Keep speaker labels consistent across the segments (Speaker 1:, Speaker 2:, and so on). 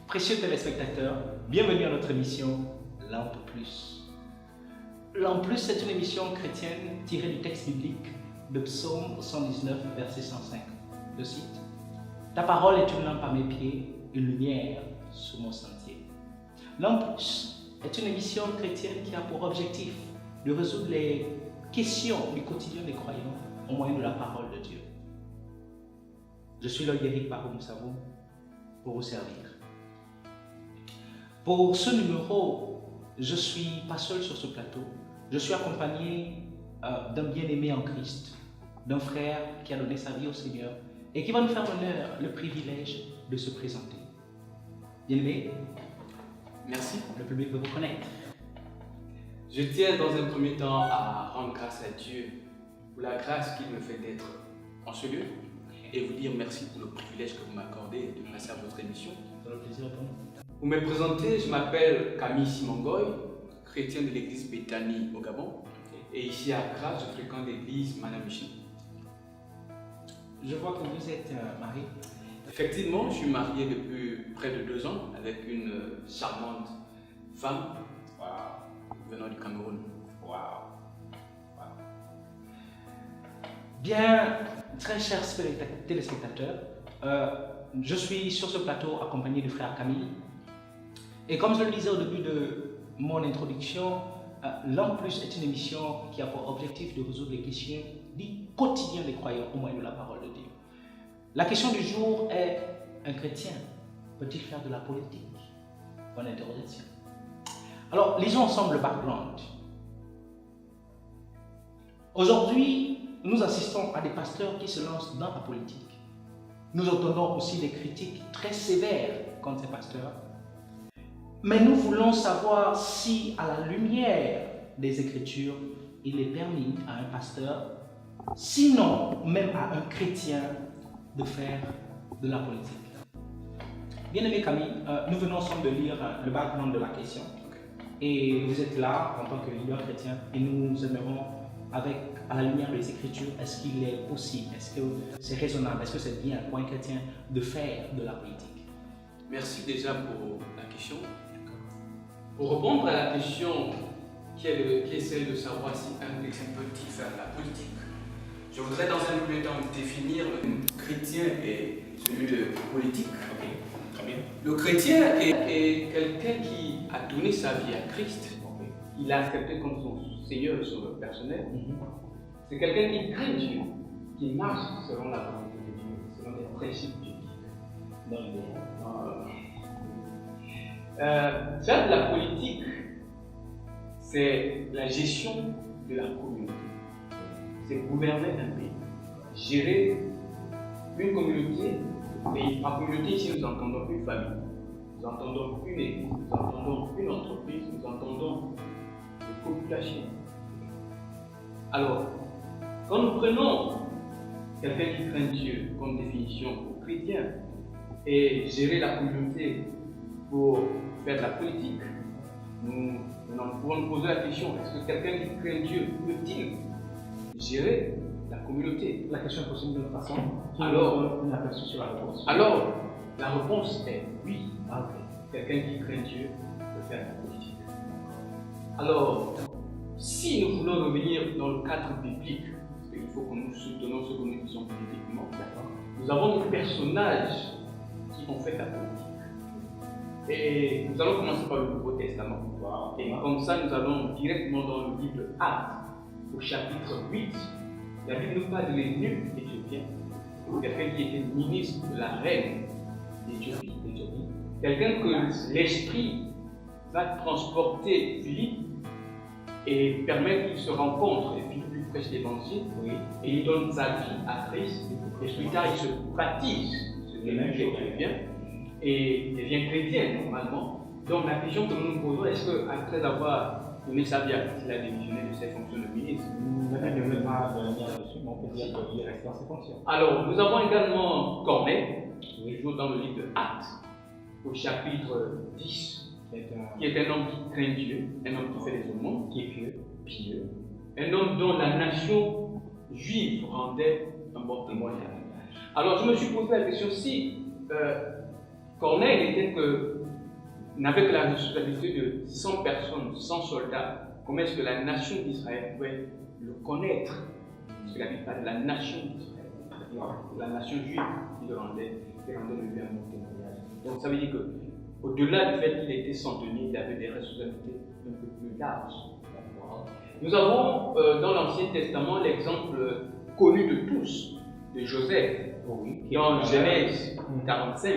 Speaker 1: Précieux téléspectateurs, bienvenue à notre émission Lampe Plus. Lampe Plus, c'est une émission chrétienne tirée du texte biblique de Psaume 119, verset 105. Je cite: Ta parole est une lampe à mes pieds, une lumière sur mon sentier. Lampe Plus est une émission chrétienne qui a pour objectif de résoudre les questions du quotidien des croyants au moyen de la parole de Dieu. Je suis Loïc Baroum Savon pour vous servir. Pour ce numéro, je ne suis pas seul sur ce plateau. Je suis accompagné d'un bien-aimé en Christ, d'un frère qui a donné sa vie au Seigneur et qui va nous faire l'honneur, le privilège de se présenter. Bien-aimé,
Speaker 2: merci.
Speaker 1: Le public veut vous connaître.
Speaker 2: Je tiens dans un premier temps à rendre grâce à Dieu pour la grâce qu'il me fait d'être en ce lieu et vous dire merci pour le privilège que vous m'accordez de passer à votre émission.
Speaker 1: C'est un plaisir pour nous.
Speaker 2: Pour me présenter, je m'appelle Camille Simongoy, chrétien de l'église Bethany au Gabon. Et ici à Accra, je fréquente l'église Manamichi.
Speaker 1: Je vois que vous êtes marié.
Speaker 2: Effectivement, je suis marié depuis près de 2 ans avec une charmante femme venant du Cameroun.
Speaker 1: Bien, très chers téléspectateurs, je suis sur ce plateau accompagné du frère Camille. Et comme je le disais au début de mon introduction, Lampe Plus est une émission qui a pour objectif de résoudre les questions du quotidien des croyants au moyen de la parole de Dieu. La question du jour est: un chrétien peut-il faire de la politique? Bonne interrogation. Alors, lisons ensemble le background. Aujourd'hui, nous assistons à des pasteurs qui se lancent dans la politique. Nous entendons aussi des critiques très sévères contre ces pasteurs. Mais nous voulons savoir si, à la lumière des Écritures, il est permis à un pasteur, sinon même à un chrétien, de faire de la politique. Bien-aimé Camille, nous venons ensemble de lire le background de la question. Et vous êtes là en tant que leader chrétien et nous aimerons, à la lumière des Écritures, est-ce qu'il est possible, est-ce que c'est raisonnable, est-ce que c'est bien pour un chrétien de faire de la politique?
Speaker 2: Merci déjà pour la question. Pour répondre à la question qui est celle de savoir si un chrétien peut-il faire de la politique, je voudrais dans un premier temps définir le chrétien et celui de politique.
Speaker 1: Très bien.
Speaker 2: Le chrétien est quelqu'un qui a donné sa vie à Christ. Il a accepté comme son Seigneur et Sauveur personnel. C'est quelqu'un qui craint Dieu, qui marche selon la volonté de Dieu, selon les principes bibliques. Faire de la politique, c'est la gestion de la communauté. C'est gouverner un pays, gérer une communauté. Et par communauté, ici, nous entendons une famille, nous entendons une église, nous entendons une entreprise, nous entendons une population. Alors, quand nous prenons quelqu'un qui craint Dieu comme définition pour chrétien et gérer la communauté pour faire de la politique, nous pouvons nous poser la question: est-ce que quelqu'un qui craint Dieu peut-il gérer la communauté?
Speaker 1: La question est possible de toute façon.
Speaker 2: Alors,
Speaker 1: on aperçu sur la réponse.
Speaker 2: Alors, la réponse est oui.
Speaker 1: Okay.
Speaker 2: Quelqu'un qui craint Dieu peut faire de la politique. Alors, si nous voulons revenir dans le cadre biblique, parce qu'il faut que nous soutenons ce que nous disons bibliquement, nous avons des personnages qui ont fait de la politique. Et nous allons commencer par le Nouveau Testament. Et comme ça, nous allons directement dans le livre Actes, au chapitre 8. La Bible nous parle de l'énigme éthiopien, quelqu'un qui était ministre de la reine d'Éthiopie, quelqu'un que l'Esprit va transporter Philippe et permettre qu'il se rencontre. Et Philippe lui prêche l'évangile, et il donne sa vie à Christ, et plus tard il se baptise, ce qui est éthiopien, et devient chrétien normalement. Donc la question que nous nous posons, est-ce qu'après avoir donné sa vie à Christ, il a démissionné de ses fonctions de ministre?
Speaker 1: Il ne veut pas venir dessus, mais on peut dire qu'il reste dans ses fonctions.
Speaker 2: Alors, nous avons également Corneille, toujours dans le livre de Actes, au chapitre 10, qui est un homme qui craint Dieu, un homme qui fait des aumônes, qui est pieux, un homme dont la nation juive rendait un bon témoignage. Alors, je me suis posé la question si Corneille n'était que n'avait que la responsabilité de 100 personnes, 100 soldats, comment est-ce que la nation d'Israël pouvait le connaître? Parce que la Bible parle de la nation d'Israël, la nation juive qui le rendait le lui un bon témoignage. Donc ça veut dire qu'au-delà du fait qu'il était centenier, il avait des responsabilités un peu plus larges. Nous avons dans l'Ancien Testament l'exemple connu de tous, de Joseph, dans Genèse 45,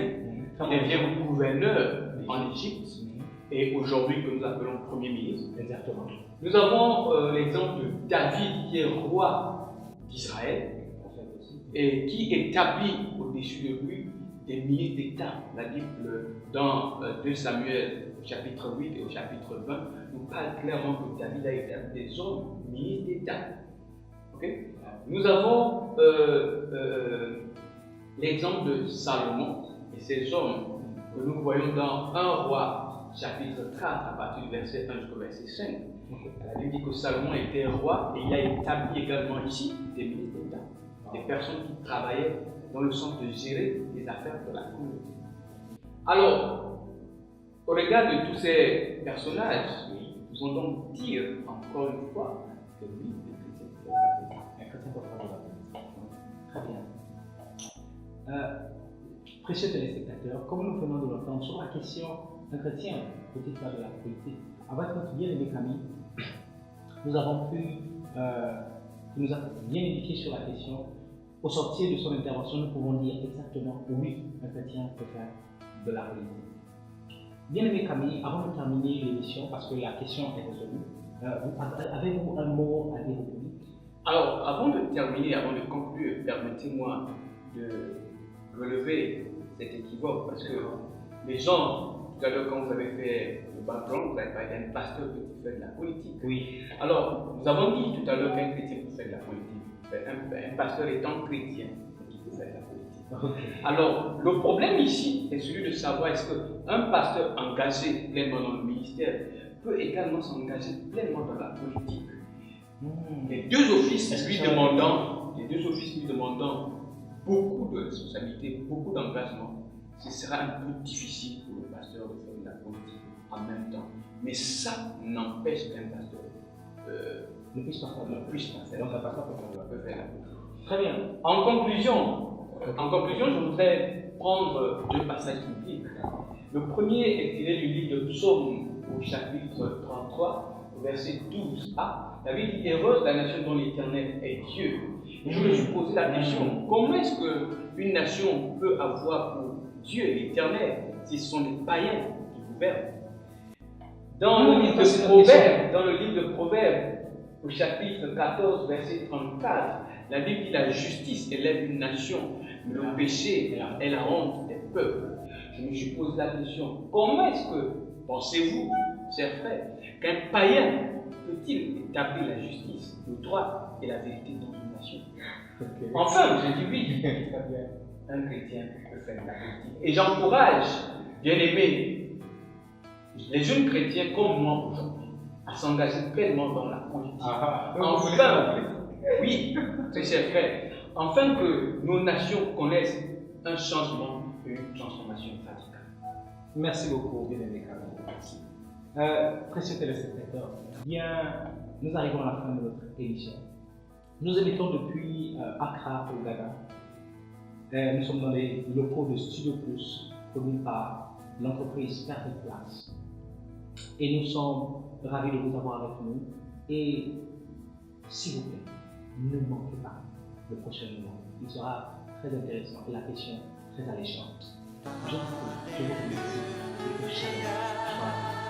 Speaker 2: il devient gouverneur en Égypte, et aujourd'hui que nous appelons Premier ministre.
Speaker 1: Exactement.
Speaker 2: Nous avons l'exemple de David qui est roi d'Israël et qui établit au-dessus de lui des ministres d'État. La Bible, dans 2 Samuel, au chapitre 8 et au chapitre 20, nous parle clairement que David a établi des hommes ministres d'État. Okay? Nous avons l'exemple de Salomon et ses hommes que nous voyons dans 1 roi, chapitre 4, à partir du verset 1 jusqu'au verset 5. La Bible dit que Salomon était roi et il a établi également ici des ministres d'État, des personnes qui travaillaient dans le sens de gérer les affaires de la communauté. Alors, au regard de tous ces personnages, nous allons donc dire encore une fois que oui, les chrétiens peuvent faire la politique.
Speaker 1: Très bien. Précieux téléspectateurs, comme nous venons de l'entendre sur la question d'un chrétien peut-il faire de la politique, avec notre bien-aimé Camille, nous avons pu, il nous a bien indiqué sur la question. Au sortir de son intervention, nous pouvons dire exactement oui, un chrétien peut faire de la politique. Bien-aimé Camille, avant de terminer l'émission, parce que la question est résolue, avez-vous un mot à dire au public?
Speaker 2: Alors, avant de terminer, avant de conclure, permettez-moi de relever cet équivoque, parce que les gens, tout à l'heure, quand vous avez fait le background, vous avez parlé d'un pasteur qui fait de la politique.
Speaker 1: Oui.
Speaker 2: Alors, nous avons dit tout à l'heure qu'un chrétien peut faire de la politique. Un pasteur étant chrétien, il peut faire de la politique.
Speaker 1: Okay.
Speaker 2: Alors, le problème ici est celui de savoir est-ce qu'un pasteur engagé pleinement dans le ministère peut également s'engager pleinement dans la politique. Les deux offices lui demandant beaucoup de responsabilités, beaucoup d'engagement, ce sera un peu difficile pour le pasteur de faire de la politique en même temps. Mais ça n'empêche qu'un pasteur
Speaker 1: ne puisse pas faire.
Speaker 2: Donc, un pasteur peut faire la politique.
Speaker 1: Très bien.
Speaker 2: En conclusion, je voudrais prendre 2 passages bibliques. Le premier est tiré du livre de Psaume au chapitre 33, verset 12a. La Bible dit: heureuse la nation dont l'Éternel est Dieu. Et je me suis posé la question, comment est-ce qu'une nation peut avoir pour Dieu l'Éternel si ce sont des païens qui gouvernent? Dans le livre de Proverbes, au chapitre 14, verset 34, la Bible dit: la justice élève une nation, mais le péché est la honte des peuples. Je me suis posé la question, comment est-ce que, pensez-vous, chers frères, qu'un païen peut-il établir la justice, le droit et la vérité dans une nation? Enfin, je dis oui, un chrétien peut faire de la politique. Et j'encourage, bien aimés, les jeunes chrétiens comme moi aujourd'hui, à s'engager pleinement dans la politique. Enfin, oui, très chers frères, afin que nos nations connaissent un changement et une transformation radicale.
Speaker 1: Merci beaucoup, bien-aimé Camille. Merci. Précieux téléspectateurs, bien, nous arrivons à la fin de notre émission. Nous émettons depuis Accra au Ghana. Nous sommes dans les locaux de Studio Plus, produits par l'entreprise Perfect Place. Et nous sommes ravis de vous avoir avec nous. Et s'il vous plaît, ne manquez pas le prochain moment. Il sera très intéressant et la question très alléchante. Je vous remercie et que chacun soit